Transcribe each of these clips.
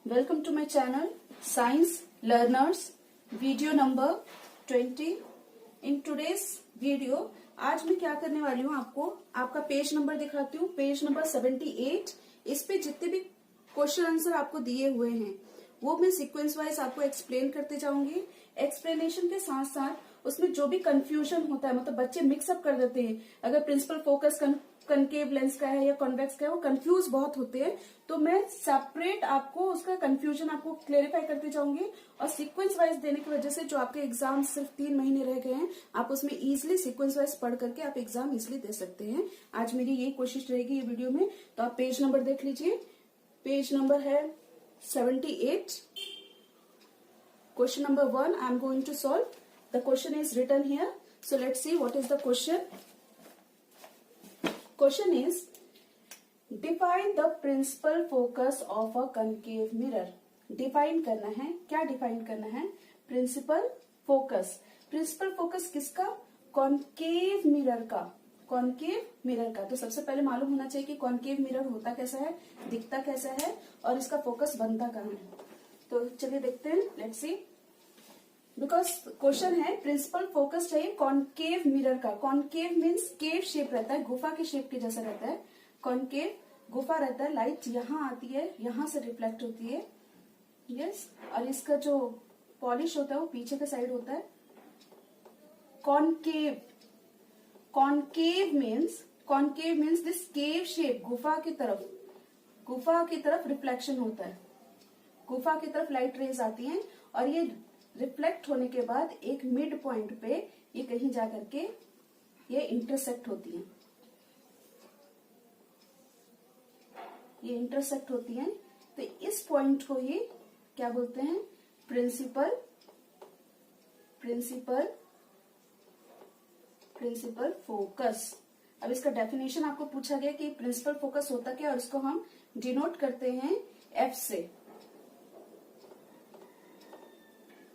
Welcome to my channel Science Learners video number 20. In today's video आज मैं क्या करने वाली हूँ आपका पेज नंबर दिखाती हूँ, पेज नंबर 78। इस पे जितने भी क्वेश्चन आंसर आपको दिए हुए हैं वो मैं सीक्वेंस वाइज आपको एक्सप्लेन करते जाऊंगी। एक्सप्लेनेशन के साथ साथ उसमें जो भी कंफ्यूजन होता है, मतलब बच्चे मिक्सअप कर देते हैं, अगर प्रिंसिपल फोकस कनकेव लेंस का है या कॉन्वेक्स का है, वो कंफ्यूज बहुत होते हैं। तो मैं सेपरेट आपको उसका कंफ्यूजन आपको क्लेरिफाई करते जाऊंगी और सीक्वेंस वाइज देने की वजह से जो आपके एग्जाम सिर्फ 3 महीने रह गए हैं, आप उसमें इजिली सीक्वेंस वाइज पढ़ करके आप एग्जाम इजिली दे सकते हैं। आज मेरी यही कोशिश रहेगी ये वीडियो में। तो आप पेज नंबर देख लीजिए, पेज नंबर है 78। Question number 1 I am going to solve. The question is written here. So let's see what is the question. Question is define the principal focus of a concave mirror. Define करना है, क्या define करना है? Principal focus. Principal focus किसका? Concave mirror का, concave mirror का। तो सबसे पहले मालूम होना चाहिए कि concave mirror होता कैसा है, दिखता कैसा है और इसका फोकस बनता कहाँ है। तो चलिए देखते हैं, लेट्स सी। बिकॉज क्वेश्चन है प्रिंसिपल फोकस चाहिए कॉनकेव मिरर का। कॉनकेव मीन्स केव शेप रहता है, गुफा के शेप के जैसा रहता है। कॉनकेव गुफा रहता है, लाइट यहाँ आती है, यहाँ से रिफ्लेक्ट होती है, यस। और इसका जो पॉलिश होता है वो पीछे के साइड होता है। Concave, concave means this cave shape, गुफा की तरफ रिफ्लेक्शन होता है, गुफा की तरफ लाइट रेज आती हैं और ये रिफ्लेक्ट होने के बाद एक मिड पॉइंट पे ये कहीं जाकर के ये इंटरसेक्ट होती हैं, ये इंटरसेक्ट होती हैं। तो इस पॉइंट को ये क्या बोलते हैं? Principal focus. अब इसका डेफिनेशन आपको पूछा गया कि प्रिंसिपल फोकस होता क्या, और इसको हम डिनोट करते हैं एफ से।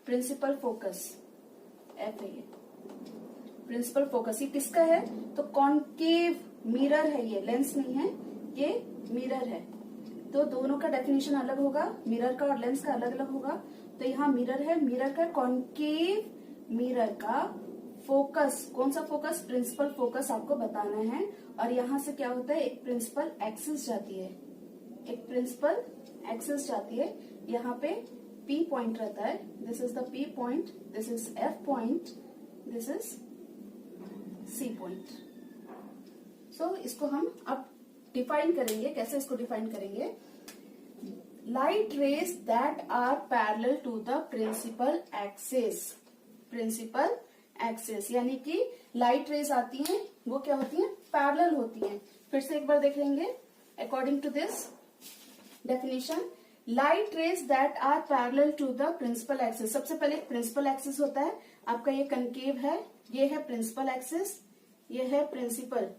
प्रिंसिपल फोकस एफ है ये, प्रिंसिपल फोकस। ये किसका है? तो कॉनकेव मिरर है, ये लेंस नहीं है, ये मिरर है। तो दोनों का डेफिनेशन अलग होगा, मिरर का और लेंस का अलग अलग होगा। तो यहाँ मिरर है, मिरर का कॉनकेव मिरर का फोकस, कौन सा फोकस? प्रिंसिपल फोकस आपको बताना है। और यहाँ से क्या होता है, एक प्रिंसिपल एक्सिस जाती है, एक प्रिंसिपल एक्सिस जाती है। यहाँ पे P पॉइंट रहता है, this is the P point, this is F point, this is C point. So इसको हम अब डिफाइन करेंगे। कैसे इसको डिफाइन करेंगे? Light rays that are parallel to the principal axis, principal axis यानी कि लाइट रेज आती हैं, वो क्या होती हैं? पैरेलल होती हैं। फिर से एक बार देख लेंगे according to this definition. Light rays that are parallel to the principal axis. सबसे पहले प्रिंसिपल एक्सिस होता है आपका, ये कनकेव है, ये है प्रिंसिपल एक्सिस, ये है प्रिंसिपल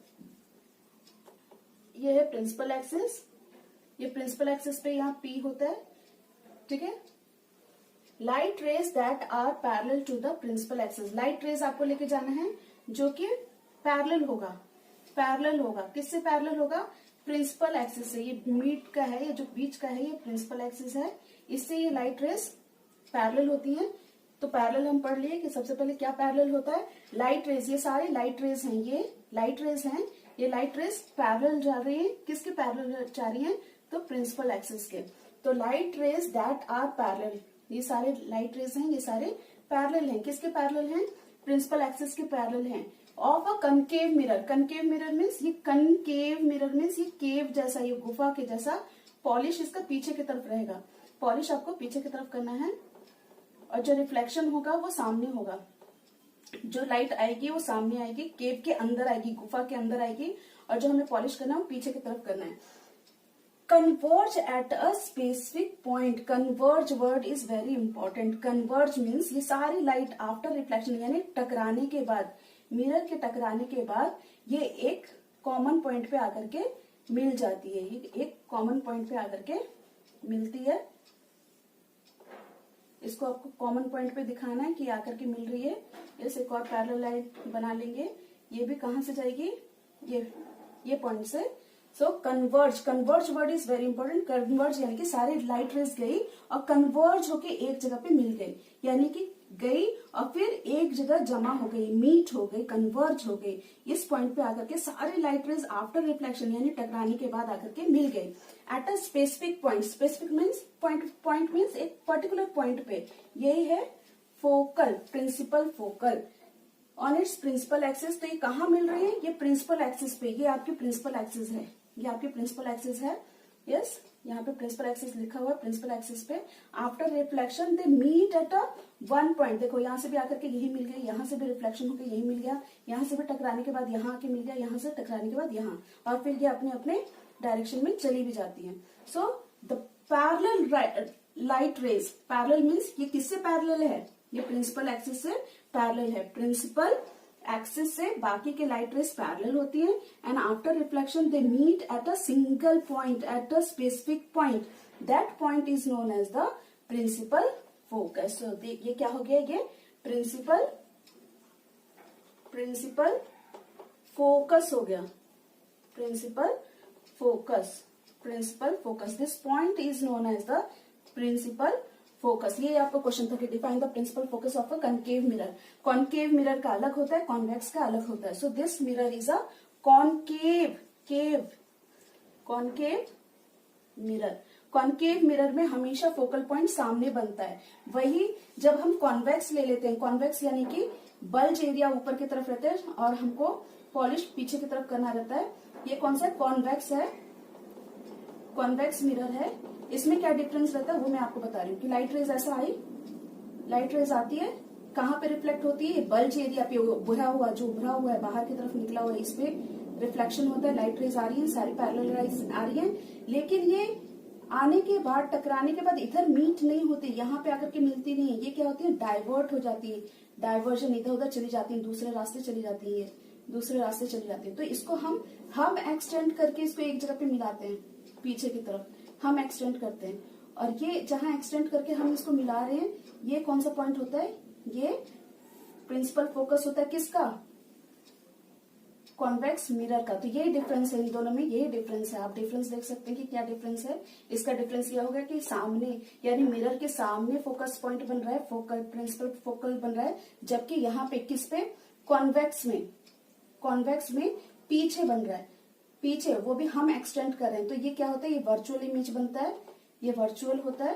एक्सिस। ये प्रिंसिपल एक्सिस पे यहाँ P होता है, ठीक है। Light rays that are parallel to the principal axis. Light rays आपको लेके जाना है जो कि पैरेलल होगा। किससे पैरेलल होगा? प्रिंसिपल एक्सिस से। ये मीट का है, ये जो बीच का है, ये प्रिंसिपल एक्सिस है, इससे ये लाइट रेज पैरेलल होती हैं। तो पैरेलल हम पढ़ लिए कि सबसे पहले क्या पैरेलल होता है? लाइट रेज, ये सारे लाइट रेज हैं, ये लाइट रेज हैं, ये लाइट रेज पैरेलल जा रही है। किसके पैरेलल जा रही है? तो प्रिंसिपल एक्सिस के। तो light rays that are parallel, ये सारे लाइट रेज हैं, ये सारे पैरेलल हैं। किसके पैरेलल हैं? प्रिंसिपल एक्सिस के पैरेलल हैं। Of a concave mirror, concave mirror means ये कनकेव मिरर मीन्स ये केव जैसा, ये गुफा के जैसा। पॉलिश इसका पीछे की तरफ रहेगा, पॉलिश आपको पीछे की तरफ करना है और जो रिफ्लेक्शन होगा वो सामने होगा। जो लाइट आएगी वो सामने आएगी, केव के अंदर आएगी, गुफा के अंदर आएगी, और जो हमें पॉलिश करना है वो पीछे की तरफ करना है। Converge eight a specific point. Converge word is very important. Converge means ये सारी लाइट आफ्टर रिफ्लेक्शन यानी टकराने के बाद, मिरर के टकराने के बाद ये एक कॉमन पॉइंट पे आकर के मिल जाती है, ये एक कॉमन पॉइंट पे आकर के मिलती है। इसको आपको कॉमन पॉइंट पे दिखाना है कि आकर के मिल रही है। इस एक और पैरेलल लाइन बना लेंगे, ये भी कहाँ से जाएगी? ये पॉइंट से, so converge word is very important. Converge यानी कि सारी लाइट रेज गई और कन्वर्ज होके एक जगह पे मिल गई, यानी कि गई और फिर एक जगह जमा हो गई, मीट हो गई, कन्वर्ज हो गई। इस पॉइंट पे आकर के सारी लाइट रेज आफ्टर रिफ्लेक्शन यानी टकराने के बाद आकर के मिल गई at a specific point. Specific means point means एक पर्टिकुलर पॉइंट पे। यही है focal, principal focal on its principal axis. तो ये कहाँ मिल रही है? ये प्रिंसिपल एक्सिस पे। ये आपकी प्रिंसिपल एक्सिस है, ये आपकी प्रिंसिपल एक्सिस है। यस, यहाँ पे प्रिंसिपल एक्सिस लिखा हुआ है। प्रिंसिपल एक्सिस पे after reflection they meet at a one point. देखो यहाँ से भी आकर के यही मिल गई, यहाँ से भी रिफ्लेक्शन होकर यही मिल गया, यहाँ से भी टकराने के बाद यहाँ आके मिल गया, यहाँ से टकराने के बाद यहाँ, और फिर ये अपने अपने डायरेक्शन में चली भी जाती है। So the parallel light rays, parallel means ये किससे पैरेलल है? ये प्रिंसिपल एक्सिस से पैरेलल है। प्रिंसिपल एक्सिस से बाकी के लाइट रेज पैरेलल होती है and after reflection they meet at a single point at a specific point. That point is known as the principal focus. ये क्या हो गया? ये प्रिंसिपल फोकस हो गया। Principal focus this point is known as the principal focus. ये आपका question था कि define the principal focus of a concave mirror. Concave mirror का अलग होता है, कॉन्वेक्स का अलग होता है। So this mirror is a concave mirror. Concave mirror में हमेशा फोकल पॉइंट सामने बनता है। वही जब हम कॉन्वेक्स ले लेते हैं, कॉन्वेक्स यानी कि बल्ज एरिया ऊपर की तरफ रहते हैं और हमको पॉलिश पीछे की तरफ करना रहता है। ये कौन सा कॉन्वेक्स है? कॉन्वेक्स मिरर है। इसमें क्या डिफरेंस रहता है वो मैं आपको बता रही हूँ कि लाइट रेज ऐसा आई, लाइट रेज आती है, कहाँ पे रिफ्लेक्ट होती है? बल्ज एरिया पे, उभरा हुआ है बाहर की तरफ निकला हुआ है, इस पे रिफ्लेक्शन होता है। लाइट रेज आ रही है, सारी पैरेलल रेज आ रही है, लेकिन ये आने के बाद, टकराने के बाद इधर मीट नहीं होती, यहाँ पे आकर के मिलती नहीं है। ये क्या होती है? डाइवर्ट हो जाती है। डाइवर्जन, इधर उधर चली जाती है, दूसरे रास्ते चली जाती है। तो इसको हम एक्सटेंड करके इसको एक जगह पे मिलाते हैं, पीछे की तरफ हम एक्सटेंड करते हैं। और ये जहां एक्सटेंड करके हम इसको मिला रहे हैं, ये कौन सा पॉइंट होता है? ये प्रिंसिपल फोकस होता है। किसका? कॉन्वेक्स मिरर का। तो यही डिफरेंस है इन दोनों में, यही डिफरेंस है। आप डिफरेंस देख सकते हैं कि क्या डिफरेंस है। इसका डिफरेंस यह होगा कि सामने यानी मिरर के सामने फोकस पॉइंट बन रहा है, प्रिंसिपल फोकल बन रहा है, जबकि यहाँ पे किस पे? कॉन्वेक्स में पीछे बन रहा है, पीछे, वो भी हम एक्सटेंड कर रहे हैं। तो ये क्या होता है? ये वर्चुअल इमेज बनता है, ये वर्चुअल होता है।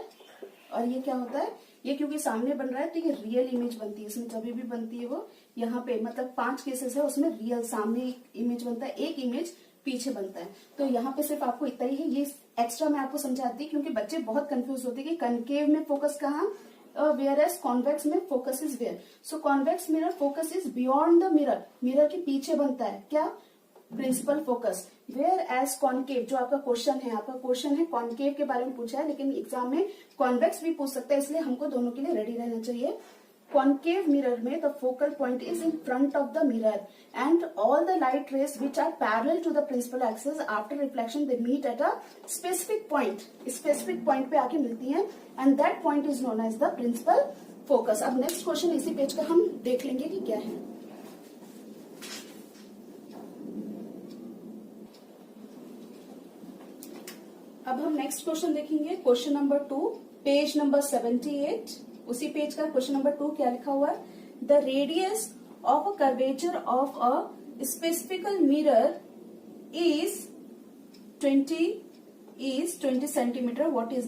और ये क्या होता है? ये क्योंकि सामने बन रहा है तो ये रियल इमेज बनती है। इसमें जब भी बनती है वो यहाँ पे, मतलब 5 केसेस है उसमें रियल सामने इमेज बनता है, एक इमेज पीछे बनता है। तो यहाँ पे सिर्फ आपको इतना ही है। ये एक्स्ट्रा मैं आपको समझाती हूँ क्योंकि बच्चे बहुत कंफ्यूज होते हैं कि कनकेव में फोकस कहाँ, वेयर एज कॉन्वेक्स में focus is where. So convex mirror focus is beyond the mirror, mirror के पीछे बनता है क्या? Principal focus. Whereas concave, जो आपका क्वेश्चन है कॉन्केव के बारे में पूछा है, लेकिन एग्जाम में कॉन्वेक्स भी पूछ सकता है, इसलिए हमको दोनों के लिए रेडी रहना चाहिए। कॉन्केव मिरर में the focal point is in front of the mirror and all the light rays which are parallel to the principal axis after reflection they meet at a specific point पे आके मिलती है and that point is known as the principal focus. अब next question इसी page का हम देख लेंगे कि क्या है। अब हम नेक्स्ट क्वेश्चन देखेंगे, क्वेश्चन नंबर 2, पेज नंबर 78। उसी पेज का क्वेश्चन नंबर 2 क्या लिखा हुआ है? The radius of a curvature of a spherical mirror is 20 centimetre. What is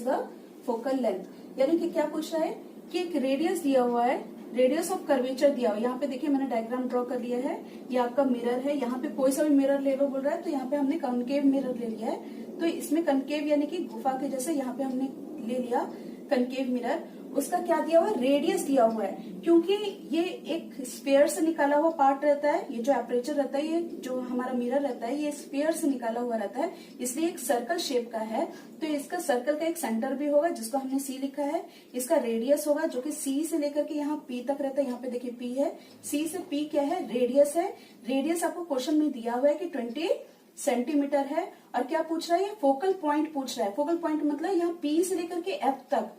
the focal length? यानी कि क्या पूछ रहा है कि एक रेडियस दिया हुआ है, रेडियस ऑफ कर्वेचर दिया हुआ है। यहाँ पे देखिए मैंने डायग्राम ड्रॉ कर लिया है, ये आपका मिरर है। यहाँ पे कोई सा भी मिरर ले लो बोल रहा है, तो यहाँ पे हमने कनकेव मिरर ले लिया है। तो इसमें कनकेव यानी कि गुफा के जैसे यहाँ पे हमने ले लिया कनकेव मिरर। उसका क्या दिया हुआ है? रेडियस दिया हुआ है, क्योंकि ये एक स्फीयर से निकाला हुआ पार्ट रहता है। ये जो एपरेचर रहता है, ये जो हमारा मिरर रहता है, ये स्फीयर से निकाला हुआ रहता है, इसलिए एक सर्कल शेप का है। तो इसका सर्कल का एक सेंटर भी होगा जिसको हमने सी लिखा है। इसका रेडियस होगा जो कि सी से लेकर के यहाँ पी तक रहता है। यहाँ पे देखिए पी है, सी से पी क्या है? रेडियस है। रेडियस आपको क्वेश्चन में दिया हुआ है कि 20 सेंटीमीटर है। और क्या पूछ रहा है? ये फोकल पॉइंट पूछ रहा है। फोकल पॉइंट मतलब यहाँ पी से लेकर के एफ तक,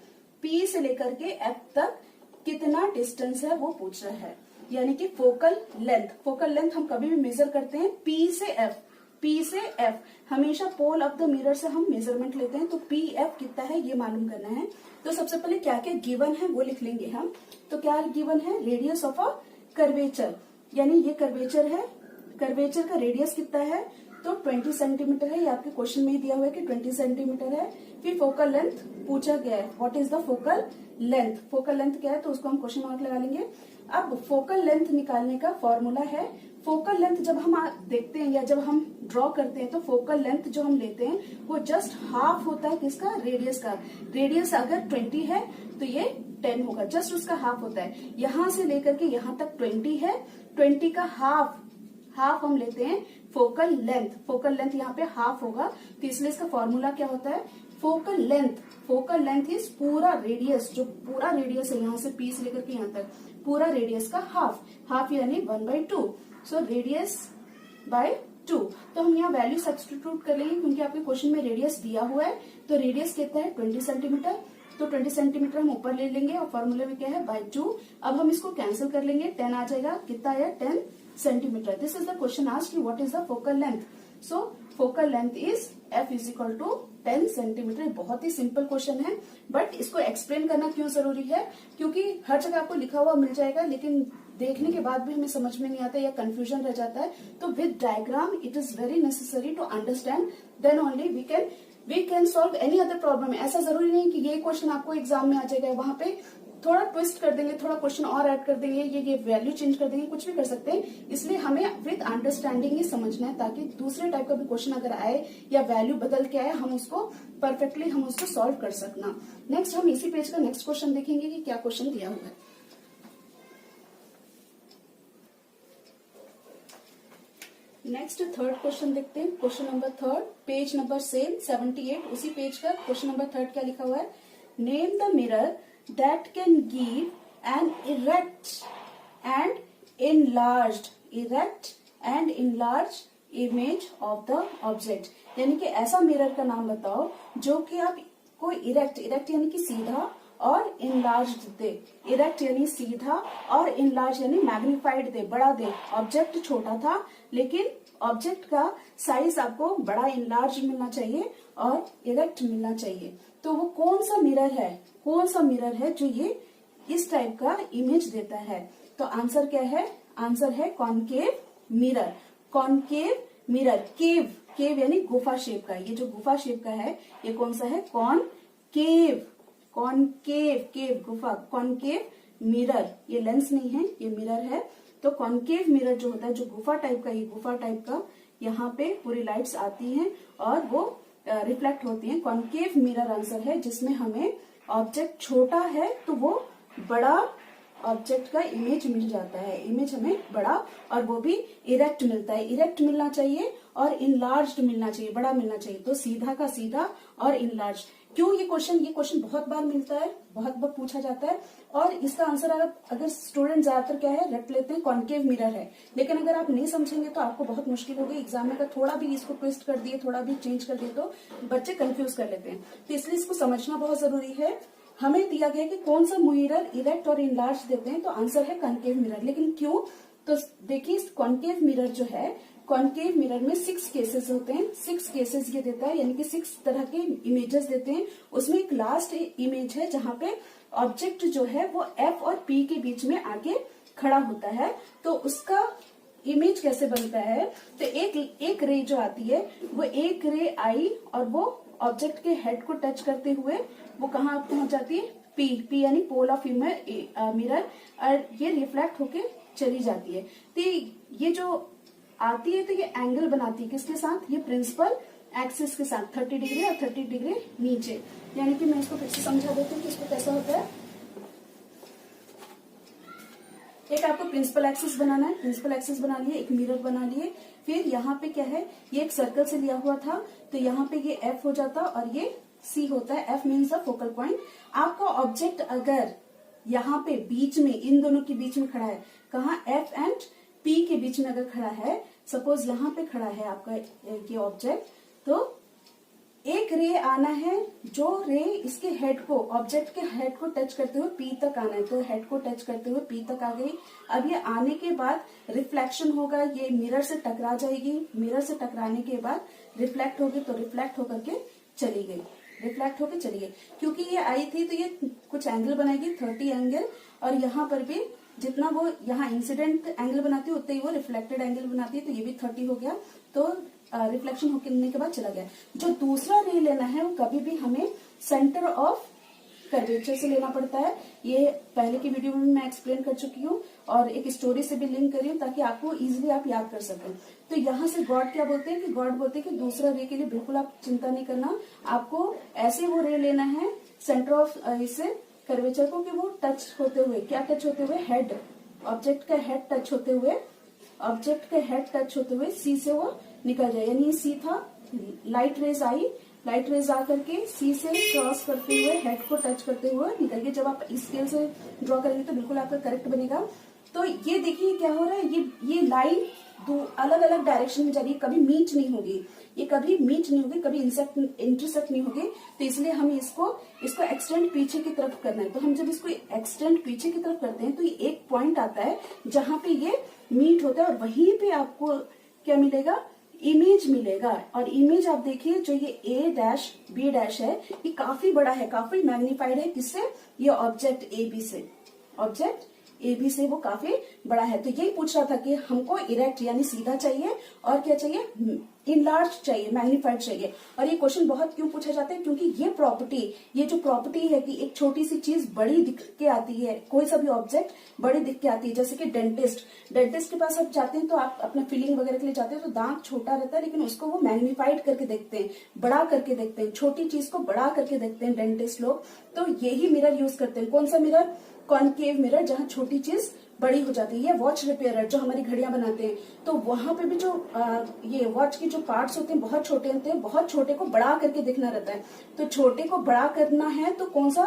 पी से लेकर के एफ तक कितना डिस्टेंस है वो पूछ रहा है। यानी कि फोकल लेंथ। फोकल लेंथ हम कभी भी मेजर करते हैं पी से एफ, पी से एफ, हमेशा पोल ऑफ द मिरर से हम मेजरमेंट लेते हैं। तो पी एफ कितना है ये मालूम करना है। तो सबसे पहले क्या क्या गिवन है वो लिख लेंगे हम। तो क्या गिवन है, रेडियस ऑफ अ कर्वेचर, यानी ये कर्वेचर है, कर्वेचर का रेडियस कितना है तो 20 सेंटीमीटर है, ये आपके क्वेश्चन में ही दिया हुआ है कि 20 सेंटीमीटर है। फिर फोकल लेंथ पूछा गया है, what is the focal length, focal length क्या है तो उसको हम क्वेश्चन मार्क लगा लेंगे। अब फोकल लेंथ निकालने का फॉर्मूला है, फोकल लेंथ जब हम देखते हैं या जब हम ड्रॉ करते हैं तो फोकल लेंथ जो हम लेते हैं वो जस्ट हाफ होता है किसका, रेडियस का। रेडियस अगर 20 है तो ये 10 होगा, जस्ट उसका हाफ होता है। यहां से लेकर के यहां तक 20 है, 20 का हाफ हम लेते हैं फोकल लेंथ। फोकल लेंथ यहाँ पे हाफ होगा तो इसलिए इसका फॉर्मूला क्या होता है, focal length, focal length is पूरा रेडियस, जो पूरा रेडियस है यहाँ से पी से लेकर के यहाँ तक पूरा रेडियस का हाफ, हाफ यानी 1/2, सो रेडियस बाय 2। तो हम यहाँ वैल्यू सब्स्टिट्यूट कर लेंगे क्योंकि आपके क्वेश्चन में रेडियस दिया हुआ है। तो रेडियस कितना है 20 सेंटीमीटर, तो 20 सेंटीमीटर हम ऊपर ले लेंगे और फॉर्मूले में क्या है बाय 2। अब हम इसको कैंसिल कर लेंगे, 10 आ जाएगा, कितना आया 10 centimetre. This is the question asked, what is the focal length. So focal length is f is equal to 10 centimetre. बहुत ही सिंपल क्वेश्चन है, बट इसको एक्सप्लेन करना क्यों जरूरी है, क्योंकि हर जगह आपको लिखा हुआ मिल जाएगा लेकिन देखने के बाद भी हमें समझ में नहीं आता या कंफ्यूजन रह जाता है। तो with diagram it is very necessary to understand, then only we can solve any other problem. ऐसा जरूरी नहीं कि ये क्वेश्चन आपको एग्जाम में आ जाएगा, वहां पे थोड़ा ट्विस्ट कर देंगे, थोड़ा क्वेश्चन और ऐड कर देंगे, ये वैल्यू चेंज कर देंगे, कुछ भी कर सकते हैं। इसलिए हमें विद अंडरस्टैंडिंग ही समझना है ताकि दूसरे टाइप का भी क्वेश्चन अगर आए या वैल्यू बदल के आए हम उसको परफेक्टली हम उसको सॉल्व कर सकना। नेक्स्ट हम इसी पेज का नेक्स्ट क्वेश्चन देखेंगे कि क्या क्वेश्चन दिया हुआ है। नेक्स्ट थर्ड क्वेश्चन देखते हैं, question number third, page number same 78, उसी पेज का क्वेश्चन नंबर थर्ड क्या लिखा हुआ है, name the mirror that can give an erect and enlarged image of the object। यानी कि ऐसा मिरर का नाम बताओ जो कि आप कोई इरेक्ट यानी कि सीधा और इनलार्ज्ड दे, इरेक्ट यानी सीधा और इनलार्ज यानी मैग्निफाइड दे, बड़ा दे। ऑब्जेक्ट छोटा था लेकिन ऑब्जेक्ट का साइज आपको बड़ा इनलार्ज मिलना चाहिए और इरेक्ट मिलना चाहिए। तो वो कौन सा मिरर है जो ये इस टाइप का इमेज देता है। तो आंसर क्या है, आंसर है कॉनकेव मिरर। कॉनकेव मिरर, केव यानी गुफा शेप का, ये जो गुफा शेप का है ये कौन सा है, कॉनकेव गुफा, कॉनकेव मिरर। ये लेंस नहीं है, ये मिरर है। तो कॉनकेव मिरर जो होता है, जो गुफा टाइप का, ये गुफा टाइप का, यहाँ पे पूरी लाइट्स आती हैं और वो रिफ्लेक्ट होती हैं। कॉनकेव मिरर आंसर है जिसमें हमें ऑब्जेक्ट छोटा है तो वो बड़ा ऑब्जेक्ट का इमेज मिल जाता है, इमेज हमें बड़ा और वो भी इरेक्ट मिलता है। इरेक्ट मिलना चाहिए और इनलार्ज्ड मिलना चाहिए, बड़ा मिलना चाहिए। तो सीधा का सीधा और इनलार्ज। क्यों ये क्वेश्चन बहुत बार मिलता है, बहुत बार पूछा जाता है और इसका आंसर अगर स्टूडेंट ज्यादातर क्या है रट लेते हैं कॉनकेव मिरर है, लेकिन अगर आप नहीं समझेंगे तो आपको बहुत मुश्किल होगी एग्जाम में। अगर थोड़ा भी इसको ट्विस्ट कर दिए, थोड़ा भी चेंज कर दिए तो बच्चे कंफ्यूज कर लेते हैं। तो इसलिए इसको समझना बहुत जरूरी है। हमें दिया गया कि कौन सा मिरर इरेक्ट और इनलार्ज देते हैं, तो आंसर है कॉनकेव मिरर। लेकिन क्यों, तो देखिए कॉनकेव मिरर जो है, कॉनकेव मिरर में 6 केसेस होते हैं, 6 केसेस ये देता है, यानी कि 6 तरह के इमेजेस देते हैं। उसमें एक लास्ट इमेज है जहां पे ऑब्जेक्ट जो है वो एफ और पी के बीच में आके खड़ा होता है। तो उसका इमेज कैसे बनता है, तो एक रे जो आती है वो एक रे आई और वो ऑब्जेक्ट के हेड को टच करते हुए वो कहाँ पहुंच जाती है, पी यानी पोल ऑफ मिरर, और ये रिफ्लेक्ट होके चली जाती है। तो ये जो आती है तो ये एंगल बनाती है किसके साथ, ये प्रिंसिपल एक्सिस के साथ, 30 डिग्री और 30 डिग्री नीचे। यानी कि मैं इसको फिर से समझा देती हूँ कि इसको कैसा होता है। एक आपको प्रिंसिपल एक्सिस बनाना है, प्रिंसिपल एक्सिस बना लिए, एक मिरर बना लिए, फिर यहाँ पे क्या है, ये एक सर्कल से लिया हुआ था तो यहाँ पे ये एफ हो जाता और ये सी होता है। F means the focal point. आपका ऑब्जेक्ट अगर यहाँ पे बीच में, इन दोनों के बीच में खड़ा है, कहाँ, एफ एंड पी के बीच में अगर खड़ा है, सपोज यहाँ पे खड़ा है आपका ये ऑब्जेक्ट, तो एक रे आना है, जो रे इसके हेड को, ऑब्जेक्ट के हेड को टच करते हुए पी तक आना है, तो हेड को टच करते हुए पी तक आ गई। अब ये आने के बाद रिफ्लेक्शन होगा, ये मिरर से टकरा जाएगी, मिरर से टकराने के बाद रिफ्लेक्ट होगी, तो रिफ्लेक्ट होकर के चली गई, रिफ्लेक्ट होकर चली गई। क्योंकि ये आई थी तो ये कुछ एंगल बनाएगी 30 एंगल, और यहाँ पर भी जितना वो यहाँ इंसिडेंट एंगल बनाती है उतना ही वो रिफ्लेक्टेड एंगल बनाती है, तो ये भी 30 हो गया, तो रिफ्लेक्शन होने के बाद चला गया। जो दूसरा रे लेना है वो कभी भी हमें सेंटर ऑफ कर्वेचर से लेना पड़ता है। ये पहले की वीडियो में मैं एक्सप्लेन कर चुकी हूँ और एक स्टोरी से भी लिंक करी हूँ ताकि आपको इजीली आप याद कर सकें। तो यहाँ से गॉड क्या बोलते हैं कि गॉड बोलते हैं कि दूसरा रे के लिए बिल्कुल आप चिंता नहीं करना, आपको ऐसे वो रे लेना है सेंटर ऑफ इससे कर्वेचर को कि वो टच होते हुए, क्या टच होते हुए, हेड, ऑब्जेक्ट का हेड टच होते हुए, ऑब्जेक्ट का हेड टच होते हुए सी से वो निकल जाए। यानी सी था, लाइट रेज आई, लाइट रेज आकर के सी से क्रॉस करते हुए हेड को टच करते हुए निकल गए। जब आप इस स्केल से ड्रॉ करेंगे तो बिल्कुल आपका करेक्ट बनेगा। तो ये देखिए क्या हो रहा है, ये लाइन दो अलग अलग डायरेक्शन में जा रही है, कभी मीट नहीं होगी, ये कभी मीट नहीं होगी, कभी इंटरसेक्ट नहीं होगी। तो इसलिए हमें इसको एक्सटेंड पीछे की तरफ करना है। तो हम जब इसको एक्सटेंड पीछे की तरफ करते हैं तो ये एक पॉइंट आता है जहां पे ये मीट होता है और वहीं पे आपको क्या मिलेगा, इमेज मिलेगा। और इमेज आप देखिए जो ये ए डैश बी डैश है, ये काफी बड़ा है, काफी मैग्नीफाइड है, किससे, ये ऑब्जेक्ट ए बी से, ऑब्जेक्ट ए बी से वो काफी बड़ा है। तो यही पूछ रहा था कि हमको इरेक्ट यानी सीधा चाहिए और क्या चाहिए, इनलार्ज चाहिए, मैग्नीफाइड चाहिए। और ये क्वेश्चन बहुत क्यों पूछा जाता है, क्योंकि ये प्रॉपर्टी, ये जो प्रॉपर्टी है कि एक छोटी सी चीज बड़ी दिख के आती है, कोई सा भी ऑब्जेक्ट बड़ी दिख के आती है। जैसे कि डेंटिस्ट के पास आप जाते हैं तो आप अपना फिलिंग वगैरह के लिए जाते हैं तो दांत छोटा रहता है, लेकिन उसको वो मैग्नीफाइड करके देखते हैं, बड़ा करके देखते हैं, छोटी चीज को बड़ा करके देखते हैं डेंटिस्ट लोग। तो यही मिरर यूज करते हैं। कौन सा मिरर, कॉनकेव मिरर, जहां छोटी चीज बड़ी हो जाती है। वॉच रिपेयरर जो हमारी घड़ियां बनाते हैं, तो वहां पे भी जो ये वॉच के जो पार्ट्स होते हैं बहुत छोटे होते हैं, बहुत छोटे को बड़ा करके देखना रहता है। तो छोटे को बड़ा करना है तो कौन सा,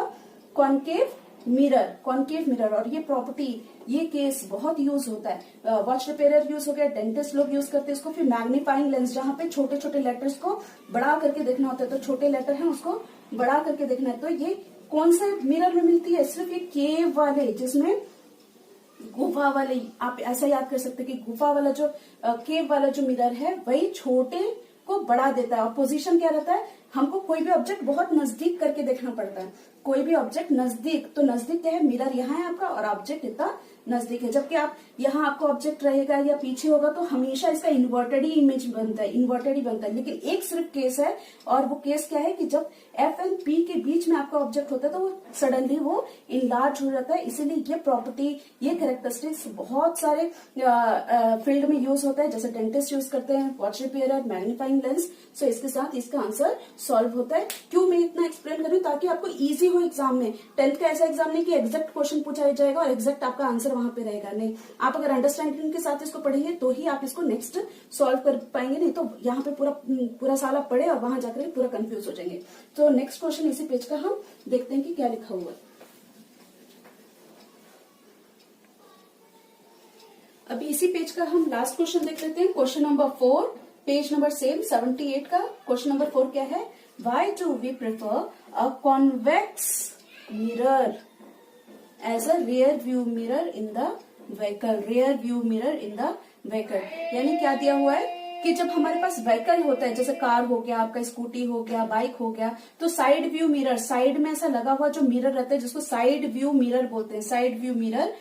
कॉनकेव मिरर, कॉनकेव मिरर। और ये प्रॉपर्टी, ये केस बहुत यूज होता है। वॉच रिपेयरर यूज हो गया, डेंटिस्ट लोग यूज करते हैं इसको। फिर मैग्नीफाइंग लेंस, जहां पे छोटे छोटे लेटर्स को बड़ा करके देखना होता है, तो छोटे लेटर है उसको बड़ा करके देखना है। तो ये कौन से मिरर में मिलती है, सिर्फ ये केव वाले, जिसमें गुफा वाले, आप ऐसा याद कर सकते हैं कि गुफा वाला जो केव वाला जो मिरर है वही छोटे को बड़ा देता है। और पोजीशन क्या रहता है, हमको कोई भी ऑब्जेक्ट बहुत नजदीक करके देखना पड़ता है, कोई भी ऑब्जेक्ट नजदीक, तो नजदीक क्या है, मिरर यहाँ है आपका और ऑब्जेक्ट इतना नजदीक है। जबकि आप यहाँ आपको ऑब्जेक्ट रहेगा या पीछे होगा तो हमेशा इसका इन्वर्टेड ही इमेज बनता है, इन्वर्टेड ही बनता है। लेकिन एक सिर्फ केस है, और वो केस क्या है कि जब एफ एंड पी के बीच में आपका ऑब्जेक्ट होता है तो वो सडनली वो इनलार्ज हो जाता है। इसीलिए ये प्रॉपर्टी, ये कैरेक्टरिस्टिक्स बहुत सारे फील्ड में यूज होता है, जैसे डेंटिस्ट यूज करते हैं, वॉच रिपेयरर, मैग्नीफाइंग लेंस। सो इसके साथ इसका आंसर सॉल्व होता है। क्यों मैं इतना एक्सप्लेन कर रही हूँ, ताकि आपको इजी हो एग्जाम में। 10th का ऐसा एग्जाम नहीं कि एग्जैक्ट क्वेश्चन पूछा जाएगा और एग्जैक्ट आपका आंसर वहां पे रहेगा, नहीं। आप अगर अंडरस्टैंडिंग के साथ इसको पढ़ेंगे तो ही आप इसको नेक्स्ट सॉल्व कर पाएंगे, नहीं तो यहाँ पे पूरा साल आप पढ़े और वहां जाकर पूरा कंफ्यूज हो जाएंगे। तो नेक्स्ट क्वेश्चन इसी पेज का हम देखते हैं कि क्या लिखा हुआ है। अभी इसी पेज का हम लास्ट क्वेश्चन देख लेते हैं। Question number 4, page number same 78 का क्वेश्चन नंबर 4 क्या है, why do we prefer a convex mirror as a rear view mirror in the vehicle, rear view mirror in the vehicle. यानी क्या दिया हुआ है कि जब हमारे पास व्हीकल होता है, जैसे कार हो गया, आपका स्कूटी हो गया, बाइक हो गया, तो साइड व्यू मिरर, साइड में ऐसा लगा हुआ जो मिरर रहता है जिसको साइड व्यू मिरर बोलते हैं, साइड व्यू मिरर।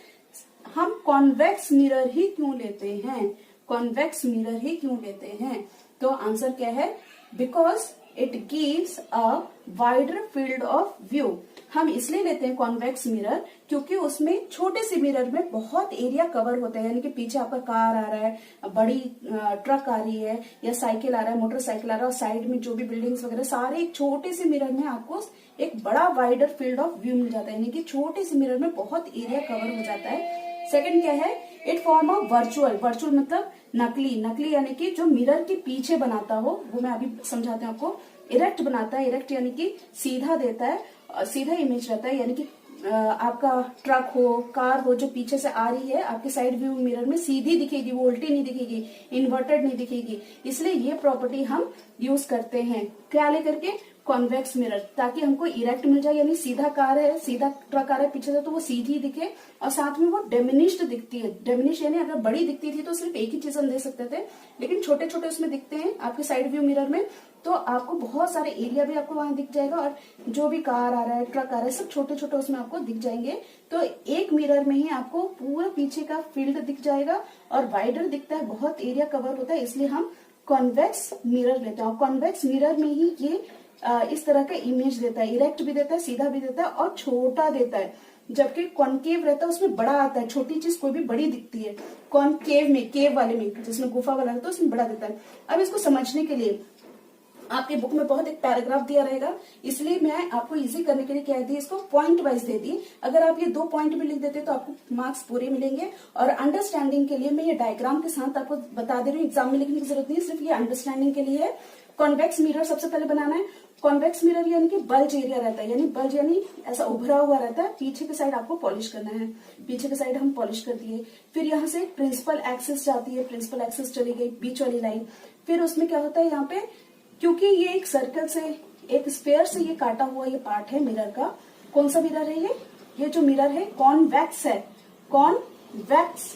हम कॉन्वेक्स मिरर ही क्यों लेते हैं, कॉन्वेक्स मिरर ही क्यों लेते हैं? तो आंसर क्या है, because it gives a wider field of view. हम इसलिए लेते हैं कॉन्वेक्स मिरर क्योंकि उसमें छोटे से मिरर में बहुत एरिया कवर होता है। यानी कि पीछे आपका कार आ रहा है, बड़ी ट्रक आ रही है, या साइकिल आ रहा है, मोटरसाइकिल आ रहा है, और साइड में जो भी बिल्डिंग्स वगैरह, सारे एक छोटे से मिरर में आपको एक बड़ा वाइडर फील्ड ऑफ व्यू मिल जाता है। यानी कि छोटे से मिरर में बहुत एरिया कवर हो जाता है। सेकंड क्या है, it form of virtual, virtual मतलब नकली, नकली यानी कि जो मिरर के पीछे बनाता हो, वो मैं अभी समझाते हैं आपको। इरेक्ट बनाता है, इरेक्ट यानी कि सीधा देता है, सीधा इमेज रहता है, यानी कि आपका ट्रक हो, कार हो जो पीछे से आ रही है, आपके साइड व्यू मिरर में सीधी दिखेगी, वो उल्टी नहीं दिखेगी, इन्वर्टेड नहीं दिखेगी। इसलिए ये प्रॉपर्टी हम यूज करते हैं क्या लेकर के, कॉन्वेक्स मिरर, ताकि हमको इरेक्ट मिल जाए, यानी सीधा कार है, सीधा ट्रक आ रहा है पीछे से तो वो सीधी दिखे, और साथ में वो डिमिनिश्ड दिखती है। डिमिनिश यानी अगर बड़ी दिखती थी तो सिर्फ एक ही चीज हम दे सकते थे, लेकिन छोटे छोटे उसमें दिखते हैं आपके साइड व्यू मिरर में, तो आपको बहुत सारे एरिया भी आपको वहां दिख जाएगा, और जो भी कार आ रहा है, ट्रक आ रहा है, सब छोटे छोटे उसमें आपको दिख जाएंगे। तो एक मिरर में ही आपको पूरा पीछे का फील्ड दिख जाएगा, और वाइडर दिखता है, बहुत एरिया कवर होता है, इसलिए हम कॉन्वेक्स मिरर लेते हैं। और कॉन्वेक्स मिरर में ही ये इस तरह का इमेज देता है, इरेक्ट भी देता है, सीधा भी देता है, और छोटा देता है। जबकि कॉनकेव रहता है उसमें बड़ा आता है, छोटी चीज कोई भी बड़ी दिखती है। कॉनकेव में, केव वाले में, जिसमें गुफा वाला रहता है उसमें बड़ा देता है। अब इसको समझने के लिए आपके बुक में बहुत एक पैराग्राफ दिया रहेगा, इसलिए मैं आपको इजी करने के लिए क्या दी, इसको पॉइंट वाइज दे दी। अगर आप ये 2 पॉइंट भी लिख देते तो आपको मार्क्स पूरे मिलेंगे। और अंडरस्टैंडिंग के लिए मैं ये डायग्राम के साथ आपको बता दे रही हूँ, एग्जाम में लिखने की जरूरत नहीं है, सिर्फ ये अंडरस्टैंडिंग के लिए है। कॉन्वेक्स मिरर सबसे पहले बनाना है। कॉन्वेक्स मिरर यानी कि बल्ज एरिया रहता है, यानी बल्ज यानी ऐसा उभरा हुआ रहता है, पीछे के साइड आपको पॉलिश करना है। पीछे के साइड हम पॉलिश कर दिए, फिर यहाँ से प्रिंसिपल एक्सिस जाती है, प्रिंसिपल एक्सिस चली गई, बीच वाली लाइन। फिर उसमें क्या होता है, यहाँ पे क्योंकि ये एक सर्कल से, एक स्फेयर से ये काटा हुआ ये पार्ट है मिरर का। कौन सा मिरर है ये जो मिरर है कॉन्वेक्स है, convex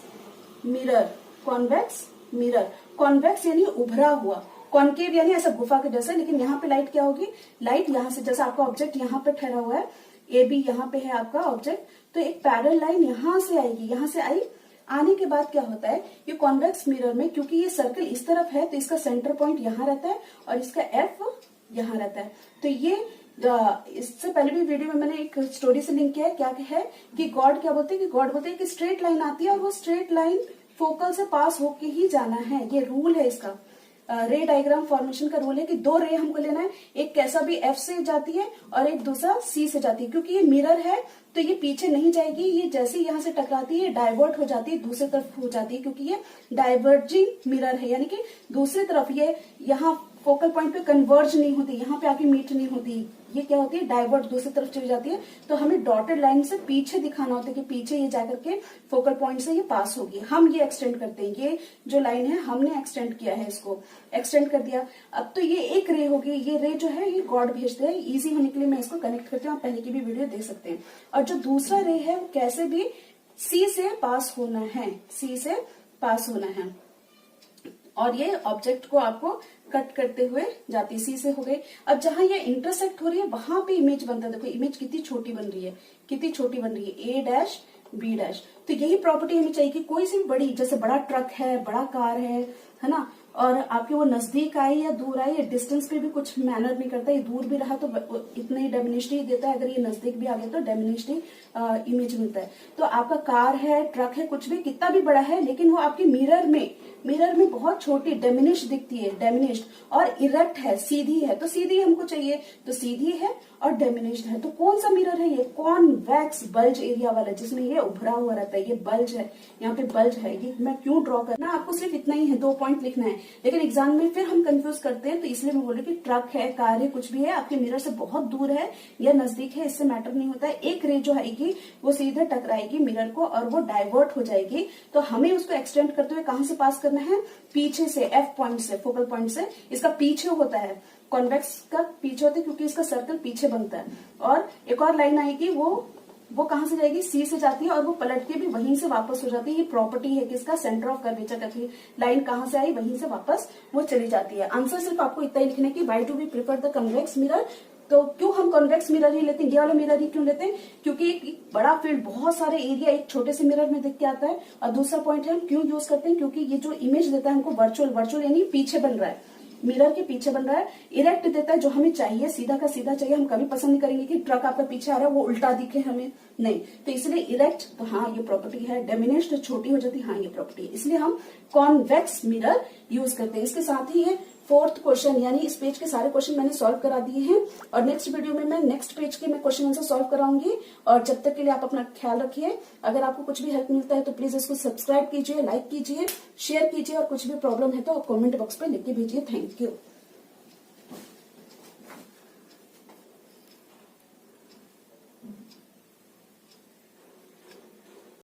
mirror, convex mirror. Convex यानी उभरा हुआ, कॉन्केव यानी ऐसा गुफा के जैसा, लेकिन यहाँ पे लाइट क्या होगी, लाइट यहाँ से, जैसा आपका ऑब्जेक्ट यहाँ पे ठहरा हुआ है, ए बी यहाँ पे है आपका ऑब्जेक्ट, तो एक पैरेलल लाइन यहाँ से आएगी, यहाँ से आई, आने के बाद क्या होता है, ये कॉन्वेक्स मिरर में क्योंकि ये सर्कल इस तरफ है तो इसका सेंटर पॉइंट यहाँ रहता है और इसका एफ यहाँ रहता है। तो ये इससे पहले भी वीडियो में मैंने एक स्टोरी से लिंक किया है, क्या है कि गॉड क्या बोलते हैं, कि गॉड बोलते हैं कि स्ट्रेट लाइन आती है और वो स्ट्रेट लाइन फोकल से पास होके ही जाना है, ये रूल है इसका। रे डायग्राम फॉर्मेशन का रूल है कि 2 रे हमको लेना है, एक कैसा भी एफ से जाती है और एक दूसरा सी से जाती है। क्योंकि ये मिरर है तो ये पीछे नहीं जाएगी, ये जैसे यहाँ से टकराती है डाइवर्ट हो जाती है, दूसरी तरफ हो जाती है, क्योंकि ये डाइवर्जिंग मिरर है, यानी कि दूसरी तरफ ये यहाँ फोकल पॉइंट पे कन्वर्ज नहीं होती, यहाँ पे आके मीट नहीं होती, ये क्या होती है, डाइवर्ट दूसरी तरफ चली जाती है। तो हमें डॉटेड लाइन से पीछे दिखाना होता है कि पीछे ये जाकर के फोकल पॉइंट से ये पास होगी। हम ये एक्सटेंड करते हैं, ये जो लाइन है हमने एक्सटेंड किया है, इसको एक्सटेंड कर दिया। अब तो ये एक रे होगी, ये रे जो है ये गॉड भेजते हैं, इजी होने के लिए मैं इसको कनेक्ट करती हूँ, आप पहले की भी वीडियो देख सकते हैं। और जो दूसरा रे है वो कैसे भी सी से पास होना है, सी से पास होना है, और ये ऑब्जेक्ट को आपको कट करते हुए जाती, सी से हो गई। अब जहां ये इंटरसेक्ट हो रही है वहां पे इमेज बनता है, देखो इमेज कितनी छोटी बन रही है, कितनी छोटी बन रही है, ए डैश बी डैश। तो यही प्रॉपर्टी हमें चाहिए कि कोई सी बड़ी, जैसे बड़ा ट्रक है, बड़ा कार है ना, और आपके वो नजदीक आए या दूर आए, ये डिस्टेंस पे भी कुछ मैनर नहीं करता, ये दूर भी रहा तो इतना ही डेमिनिश्ड ही देता है, अगर ये नजदीक भी आ गया तो डेमिनिश्ड ही इमेज मिलता है। तो आपका कार है, ट्रक है, कुछ भी कितना भी बड़ा है, लेकिन वो आपके मिरर में बहुत छोटी डेमिनिश्ड दिखती है, डेमिनिश्ड, और इरेक्ट है, सीधी है, तो सीधी हमको चाहिए, तो सीधी है और डेमिनिश्ड है। तो कौन सा मिरर है ये, कॉन्वेक्स बल्ज एरिया वाला, जिसमें ये उभरा हुआ रहता है, ये बल्ज है, यहाँ पे बल्ज है। ये मैं क्यों ड्रॉ करना, आपको सिर्फ इतना ही है, 2 पॉइंट लिखना है, लेकिन एग्जाम में फिर हम कंफ्यूज करते हैं, तो इसलिए मैं बोल रही हूँ कि ट्रक है, कार है, कुछ भी है, आपके मिरर से बहुत दूर है या नजदीक है, इससे मैटर नहीं होता है। एक रे जो आएगी वो सीधे टकराएगी मिरर को और वो डाइवर्ट हो जाएगी, तो हमें उसको एक्सटेंड करते हुए कहां से पास करना है, पीछे से, एफ पॉइंट से, फोकल पॉइंट से। इसका पीछे होता है, कॉन्वेक्स का पीछे होता है क्योंकि इसका सर्कल पीछे बनता है। और एक और लाइन आएगी, वो कहां से जाएगी, सी से जाती है और वो पलट के भी वहीं से वापस हो जाती है। ये प्रॉपर्टी है कि इसका सेंटर ऑफ कर्वेचर का, लाइन कहां से आई वहीं से वापस वो चली जाती है। आंसर सिर्फ आपको इतना ही लिखना है कि why do we prefer the convex mirror. तो क्यों हम कॉन्वेक्स मिरर ही लेते हैं, ये वाला मिरर ही क्यों लेते हैं, क्योंकि एक बड़ा फील्ड, बहुत सारे एरिया एक छोटे से मिरर में दिख के आता है। और दूसरा पॉइंट है हम क्यों यूज करते हैं, क्योंकि ये जो इमेज देता है हमको वर्चुअल यानी पीछे बन रहा है, मिरर के पीछे बन रहा है, इरेक्ट देता है जो हमें चाहिए, सीधा का सीधा चाहिए। हम कभी पसंद नहीं करेंगे कि ट्रक आपका पीछे आ रहा है वो उल्टा दिखे हमें, नहीं। तो इसलिए इरेक्ट, तो हाँ ये प्रॉपर्टी है। डेमिनिश्ड, छोटी हो जाती, हाँ ये प्रॉपर्टी है, इसलिए हम कॉन्वेक्स मिरर यूज करते हैं। इसके साथ ही है 4th क्वेश्चन, यानी इस पेज के सारे क्वेश्चन मैंने सॉल्व करा दिए हैं, और नेक्स्ट वीडियो में मैं नेक्स्ट पेज के मैं क्वेश्चन आंसर सॉल्व कराऊंगी। और जब तक के लिए आप अपना ख्याल रखिए। अगर आपको कुछ भी हेल्प मिलता है तो प्लीज इसको सब्सक्राइब कीजिए, लाइक कीजिए, शेयर कीजिए, और कुछ भी प्रॉब्लम है तो आप कमेंट बॉक्स पे लिख के भेजिए। Thank you.